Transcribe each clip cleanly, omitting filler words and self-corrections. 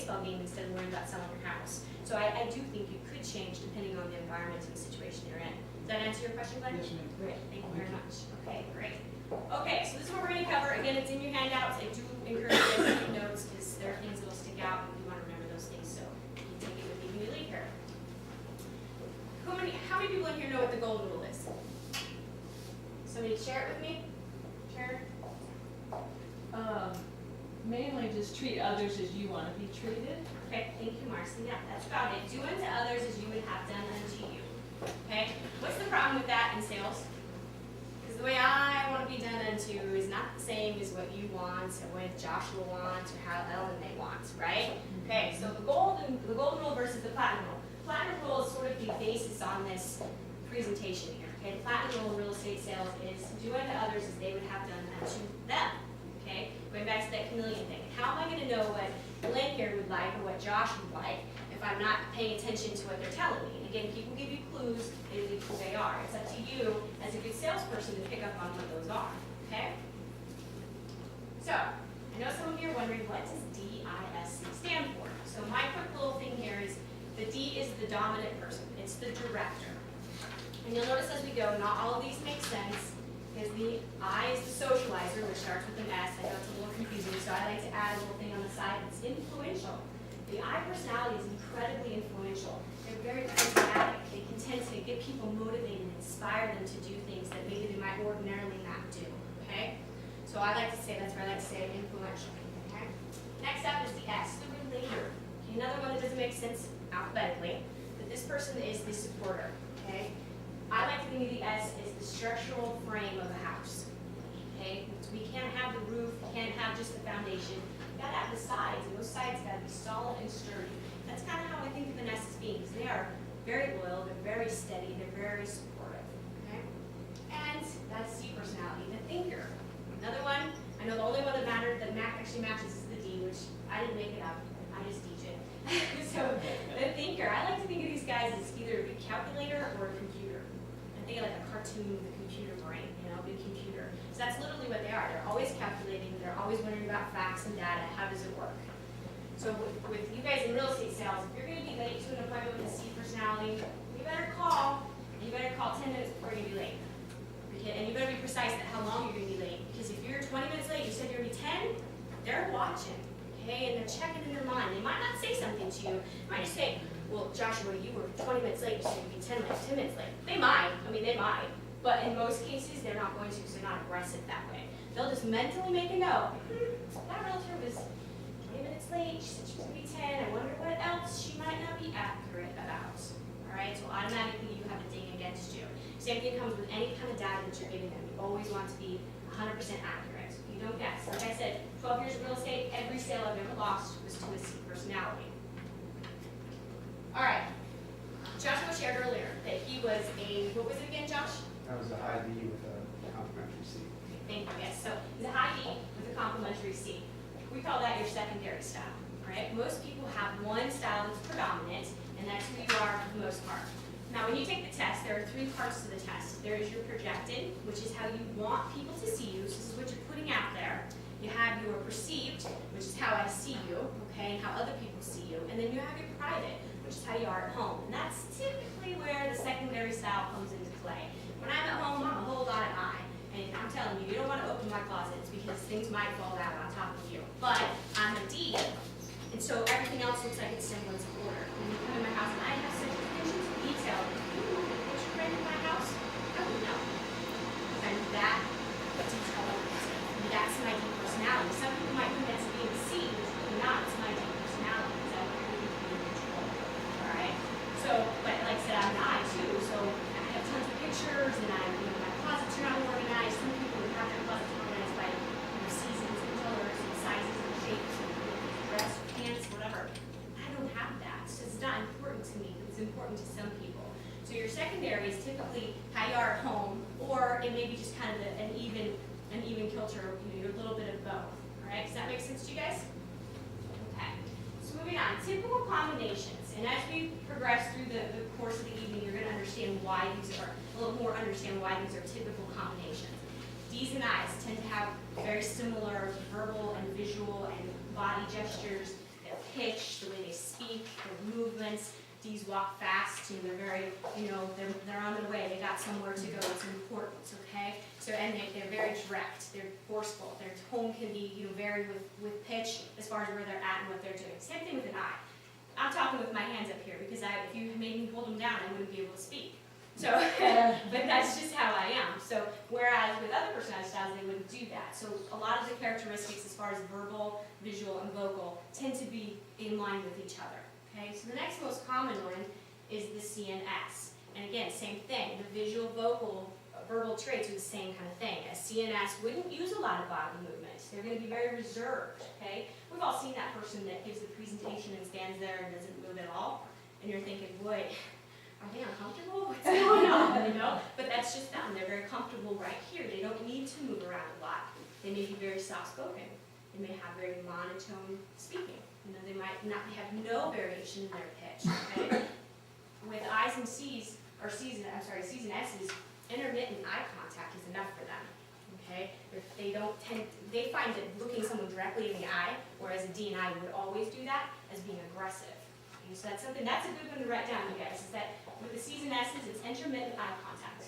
baseball game instead of worrying about selling your house. So I do think it could change depending on the environment and the situation you're in. Does that answer your question, Glenn? Yes, ma'am. Great, thank you very much. Okay, great. Okay, so this is what we're going to cover. Again, it's in your handouts. I do encourage you to take notes because there are things that will stick out and you want to remember those things. So you take it with you when you leave here. How many people in here know what the golden rule is? Somebody share it with me? Share? Mainly just treat others as you want to be treated. Okay, thank you, Marcy. Yeah, that's about it. Do unto others as you would have done unto you. Okay? What's the problem with that in sales? Because the way I want to be done unto is not the same as what you want, or what Joshua wants, or how Ellen may want, right? Okay, so the golden rule versus the platinum rule. Platinum rule is sort of the basis on this presentation here. Okay, the platinum rule in real estate sales is do unto others as they would have done unto them. Okay, going back to that chameleon thing. How am I going to know what Lynn here would like or what Josh would like if I'm not paying attention to what they're telling me? And again, people give you clues, they leave who they are. It's up to you as a good salesperson to pick up on what those are. Okay? So, I know some of you are wondering, what does DISC stand for? So my quick little thing here is the D is the dominant person. It's the director. And you'll notice as we go, not all of these make sense. Because the I is the socializer, which starts with an S. I know it's a little confusing, so I like to add a little thing on the side that's influential. The I personality is incredibly influential. They're very charismatic. They can tend to get people motivated and inspire them to do things that maybe they might ordinarily not do. Okay? So I like to say, that's where I like to say influential. Okay? Next up is the S, the relator. Okay, another one that doesn't make sense alphabetically, but this person is the supporter. Okay? I like to think of the S as the structural frame of a house. Okay, so we can't have the roof, we can't have just the foundation. We gotta have the sides, and those sides gotta be solid and sturdy. That's kind of how I think of the S as being, because they are very loyal, they're very steady, they're very supportive. Okay, and that's C personality, the thinker. Another one, I know the only one that actually matches is the D, which I didn't make it up, I just teach it. So the thinker, I like to think of these guys as either a big calculator or a computer. Think of like a cartoon with a computer brain, you know, a big computer. So that's literally what they are. They're always calculating. They're always wondering about facts and data. How does it work? So with you guys in real estate sales, if you're going to be late to an appointment with a C personality, you better call. And you better call 10 minutes before you be late. And you better be precise at how long you're going to be late. Because if you're 20 minutes late, you said you're going to be 10, they're watching. Okay, and they're checking in their mind. They might not say something to you. They might just say, well, Joshua, you were 20 minutes late, so you'd be 10 minutes late. They might, they might, but in most cases, they're not going to, because they're not aggressive that way. They'll just mentally make a note. That realtor was 20 minutes late, she said she was going to be 10, I wonder what else she might not be accurate about. All right, so automatically you have a ding against you. Same thing comes with any kind of data that you're giving them. You always want to be 100% accurate. You don't guess. Like I said, 12 years of real estate, every sale I've ever lost was to a C personality. All right, Joshua shared earlier that he was what was it again, Josh? That was a high D with a complimentary C. Thank you, yes. So he's a high D with a complimentary C. We call that your secondary style, all right? Most people have one style that's predominant, and that's who you are for the most part. Now, when you take the test, there are 3 parts to the test. There is your projected, which is how you want people to see you. So this is what you're putting out there. You have your perceived, which is how I see you, okay, and how other people see you. And then you have your private, which is how you are at home. And that's typically where the secondary style comes into play. When I'm at home, I'm a whole lot of I. And I'm telling you, you don't want to open my closets because things might fall out on top of you. But I'm a D, and so everything else looks like it's semblance of order. When you come in my house, and I have such attention to detail. If you look at the picture frame in my house, I would know. And that detail oriented. And that's my D personality. Some people might think that's being a C, which is really not. It's my D personality. Because I'm really in control. All right. So, but like I said, I'm an I too. So I have tons of pictures, and my closets are not organized. Some people would have their closets organized by seasons and colors and sizes and shapes and dress, pants, whatever. I don't have that. So it's not important to me. It's important to some people. So your secondary is typically how you are at home, or it may be just kind of an even kilter. You're a little bit of both. All right. Does that make sense to you guys? Okay. So moving on, typical combinations. And as we progress through the course of the evening, you're going to understand why these are, a little more understand why these are typical combinations. D's and I's tend to have very similar verbal and visual and body gestures. They're pitched, silence. D's walk fast, they're very, they're on their way, they got somewhere to go, it's important, okay? So, and they're very direct, they're forceful, their tone can be, vary with pitch as far as where they're at and what they're doing. Same thing with an I. I'm talking with my hands up here because if you made me hold them down, I wouldn't be able to speak. So, but that's just how I am. So, whereas with other personality styles, they wouldn't do that. So, a lot of the characteristics as far as verbal, visual, and vocal tend to be in line with each other. Okay, so the next most common one is the CNS. And again, same thing. The visual, vocal, verbal traits are the same kind of thing. A CNS wouldn't use a lot of bodily movement. They're going to be very reserved. Okay, we've all seen that person that gives the presentation and stands there and doesn't move at all. And you're thinking, boy, are they uncomfortable? What's going on? But that's just them. They're very comfortable right here. They don't need to move around a lot. They may be very soft-spoken. They may have very monotone speaking. They might not have no variation in their pitch. Okay? With I's and C's, or C's and S's, intermittent eye contact is enough for them. Okay? They find that looking someone directly in the eye, whereas a D and I would always do that, as being aggressive. Okay? So that's a good one to write down, you guys, is that with the C's and S's, it's intermittent eye contact.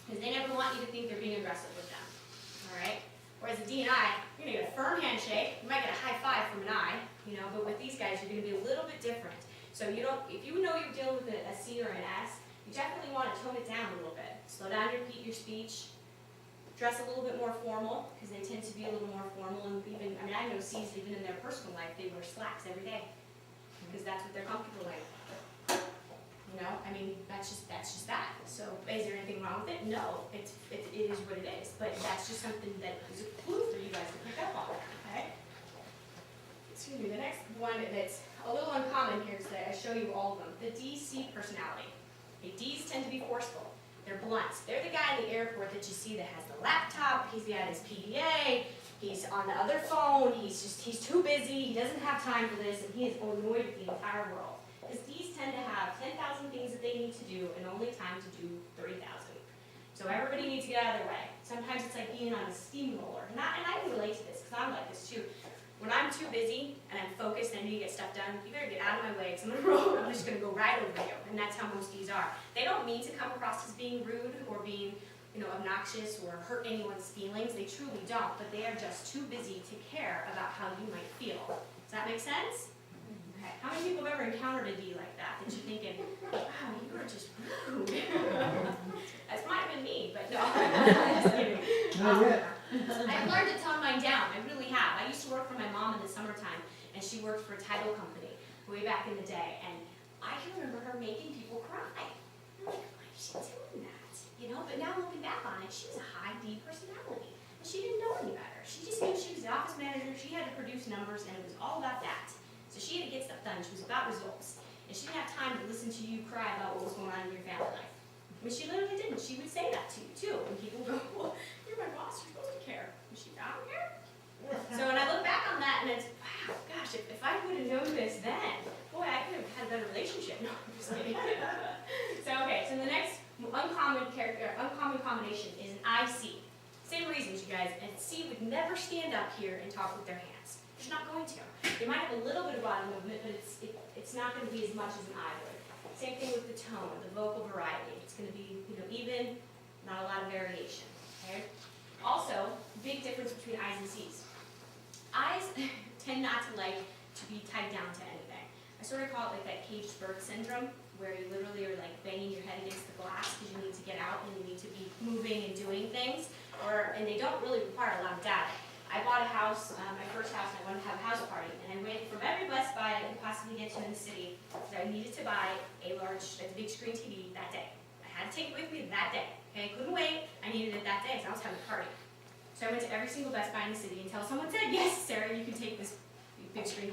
Because they never want you to think they're being aggressive with them. Alright? Whereas a D and I, you're going to get a firm handshake, you might get a high five from an I, but with these guys, you're going to be a little bit different. So if you know you're dealing with a C or an S, you definitely want to tone it down a little bit. Slow down your speech, dress a little bit more formal, because they tend to be a little more formal, and even, I know C's, even in their personal life, they wear slacks every day, because that's what they're comfortable in. That's just that. So is there anything wrong with it? No, it is what it is. But that's just something that is a clue for you guys to pick up on, okay? Excuse me, the next one that's a little uncommon here is that I show you all of them. The DC personality. Okay, D's tend to be forceful. They're blunt. They're the guy in the airport that you see that has the laptop, he's got his PDA, he's on the other phone, he's too busy, he doesn't have time for this, and he is annoyed with the entire world. Because D's tend to have 10,000 things that they need to do and only time to do 3,000. So everybody needs to get out of their way. Sometimes it's like being on a steamroller. And I can relate to this because I'm like this too. When I'm too busy and I'm focused and I need to get stuff done, you better get out of my way because I'm just going to go right over you. And that's how most D's are. They don't mean to come across as being rude or being obnoxious or hurt anyone's feelings. They truly don't. But they are just too busy to care about how you might feel. Does that make sense? Okay. How many people have ever encountered a D like that you're thinking, wow, you are just rude? That might have been me, but no. I'm just kidding. I've learned to tone mine down. I really have. I used to work for my mom in the summertime, and she worked for a title company way back in the day, and I can remember her making people cry. I'm like, why is she doing that? But now looking back on it, she was a high D personality, and she didn't know any better. She just knew she was the office manager. She had to produce numbers, and it was all about that. So she had to get stuff done. She was about results. And she didn't have time to listen to you cry about what was going on in your family life. I mean, she literally didn't. She would say that to you, too. And people go, well, you're my boss. You're supposed to care. And she, I don't care. So when I look back on that, and it's, wow, gosh, if I would have known this then, boy, I could have had a better relationship. No, I'm just kidding. So the next uncommon combination is an IC. Same reasons, you guys. And C would never stand up here and talk with their hands. They're not going to. They might have a little bit of body movement, but it's not going to be as much as an I would. Same thing with the tone, the vocal variety. It's going to be even, not a lot of variation. Okay. Also, big difference between I's and C's. I's tend not to like to be tied down to anything. I sort of call it like that caged bird syndrome, where you literally are like banging your head against the glass because you need to get out and you need to be moving and doing things, and they don't really require a lot of data. I bought a house, my first house, and I wanted to have a house party, and I went from every Best Buy I could possibly get to in the city, because I needed to buy a big screen TV that day. I had to take it with me that day, okay? Couldn't wait, I needed it that day, so I was having a party. So I went to every single Best Buy in the city until someone said, yes, Sarah, you can take this big screen